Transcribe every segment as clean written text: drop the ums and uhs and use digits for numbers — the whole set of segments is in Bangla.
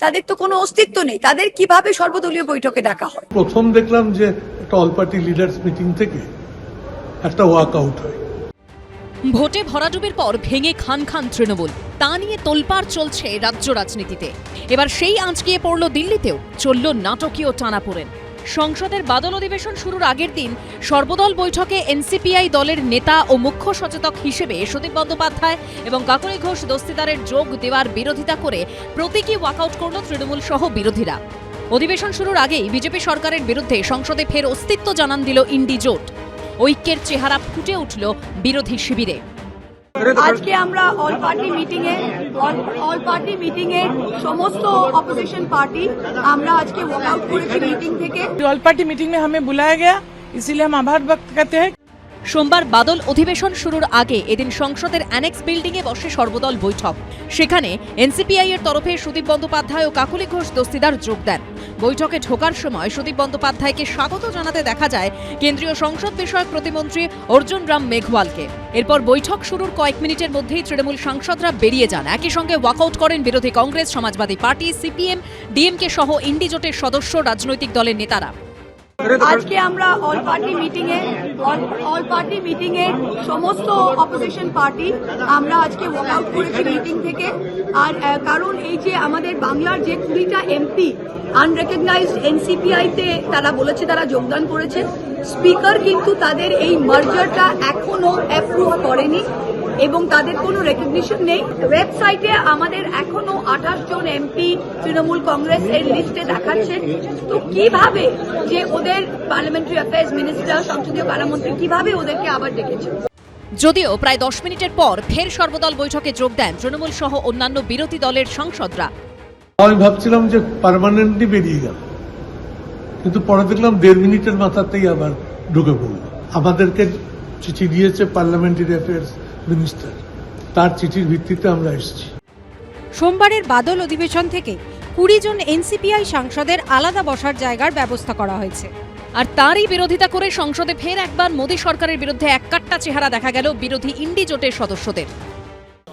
তাদের তো কোনো অস্তিত্ব নেই, তাদের কিভাবে সর্বদলীয় বৈঠকে ডাকা হয়? প্রথম দেখলাম যে একটা অল পার্টি লিডার্স মিটিং থেকে একটা ওয়াকআউট হয়। ভোটে ভরাডুবির পর ভেঙে খান খান তৃণমূল, তা নিয়ে তোলপাড় চলছে রাজ্য রাজনীতিতে। এবার সেই আঁচ গিয়ে পড়ল দিল্লিতেও, চলল নাটকীয় টানাপোড়েন। সংসদের বাদল অধিবেশন শুরুর আগের দিন সর্বদল বৈঠকে এনসিপিআই দলের নেতা ও মুখ্য সচেতক হিসেবে সুদীপ বন্দ্যোপাধ্যায় এবং কাকলি ঘোষ দস্তিদারের যোগ দেওয়ার বিরোধিতা করে প্রতীকী ওয়াকআউট করল তৃণমূল সহ বিরোধীরা। অধিবেশন শুরুর আগেই বিজেপি সরকারের বিরুদ্ধে সংসদে ফের অস্তিত্ব জানান দিল ইন্ডি জোট। ঐক্যের চেহারা ফুটে উঠল বিরোধী শিবিরে। আজকে আমরা অল পার্টি মিটিং এ সমস্ত অপোজিশন পার্টি আমরা আজকে ওয়াকআউট করেছি মিটিং থেকে। ऑल पार्टी मीटिंग में हमें बुलाया गया, इसीलिए हम आभार व्यक्त करते हैं। সোমবার বাদল অধিবেশন শুরুর আগে এদিন সংসদের অ্যানেক্স বিল্ডিংয়ে বসে সর্বদল বৈঠক। সেখানে এনসিপিআই এর তরফে সুদীপ বন্দ্যোপাধ্যায় ও কাকলি ঘোষ দস্তিদার যোগ দেন। বৈঠকে ঢোকার সময় সুদীপ বন্দ্যোপাধ্যায়কে স্বাগত জানাতে দেখা যায় কেন্দ্রীয় সংসদ বিষয়ক প্রতিমন্ত্রী অর্জুন রাম মেঘওয়ালকে। এরপর বৈঠক শুরুর কয়েক মিনিটের মধ্যেই তৃণমূল সাংসদরা বেরিয়ে যান। একই সঙ্গে ওয়াকআউট করেন বিরোধী কংগ্রেস, সমাজবাদী পার্টি, সিপিএম, ডিএমকে সহ ইন্ডি জোটের সদস্য রাজনৈতিক দলের নেতারা। আজকে আমরা অল পার্টি মিটিং এ সমস্ত অপোজিশন পার্টি আমরা আজকে ওয়াকআউট করেছি মিটিং থেকে। আর কারণ এই যে আমাদের বাংলার যে 20টা এমপি আনরেকগনাইজড এনসিপিআই তে তারা বলেছে তারা যোগদান করেছে, স্পিকার কিন্তু তাদের এই মার্জারটা এখনো অ্যাপ্রুভ করেনি এবং তাদের কোনো রেকগনিশন নেই। ওয়েবসাইটে আমাদের এখনো 28 জন এমপি তৃণমূল কংগ্রেস এর লিস্টে দেখাচ্ছে। তো কিভাবে যে ওদের পার্লামেন্টারি অ্যাফেয়ার্স মিনিস্টার, সংসদীয় কারামন্ত্রী কিভাবে ওদেরকে আবার ডেকেছে? যদিও প্রায় 10 মিনিটের পর ফের সর্বদল বৈঠকে যোগ দেন তৃণমূল সহ অন্যান্য বিরোধী দলের সাংসদরা। আমি ভাবছিলাম যে পার্মানেন্টলি বেরিয়ে গেল, কিন্তু পরে দেখলাম 1.5 মিনিটের মাথাতেই আবার ঢুকে পড়ল। আমাদেরকে চিঠি দিয়েছে পার্লামেন্টারি অ্যাফেয়ার্স মিনিস্টার, তার চিঠির ভিত্তিতে আমরা এসেছি। সোমবারের বাদল অধিবেশন থেকে 20 জন এনসিপিআই সাংসদের আলাদা বসার জায়গার ব্যবস্থা করা হয়েছে। আর তারই বিরোধিতা করে সংসদে ফের একবার মোদী সরকারের বিরুদ্ধে এককাট্টা চেহারা দেখা গেল বিরোধী ইন্ডি জোটের সদস্যদের।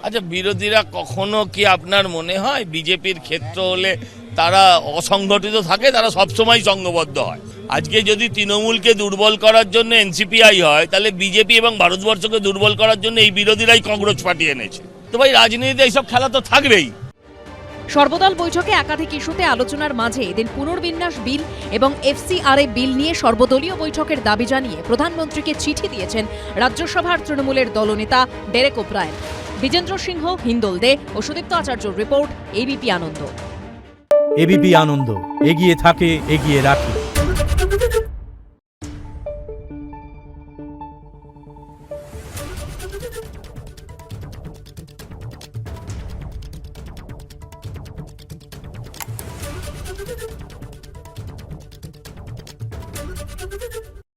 আচ্ছা, বিরোধীরা কখনো কি আপনার মনে হয় বিজেপির ক্ষেত্র হলে তারা অসংগঠিত থাকে? তারা সবসময় সংঘবদ্ধ হয়। আজকে যদি তৃণমূলকে দুর্বল করার জন্য এনসিপিআই হয়, তাহলে বিজেপি এবং ভারতবর্ষকে দুর্বল করার জন্য এই বিরোধীরাই কংগ্রেস পার্টি এনেছে। তো ভাই, রাজনীতিতে এইসব খেলা তো থাকবেই। সর্বদল বৈঠকে একাধিক ইস্যুতে আলোচনার মাঝে এদিন পুনর্বিন্যাস বিল এবং এফসিআরএ বিল নিয়ে সর্বদলীয় বৈঠকের দাবি জানিয়ে প্রধানমন্ত্রীকে চিঠি দিয়েছেন রাজ্যসভার তৃণমূলের দলনেতা ডেরেক ওব্রায়েন। বিজেন্দ্র সিংহ, হিন্দোল দে ও সুদীপ্ত আচার্যর রিপোর্ট, এবিপি আনন্দ। এবিপি আনন্দ, এগিয়ে থাকে, এগিয়ে রাখে।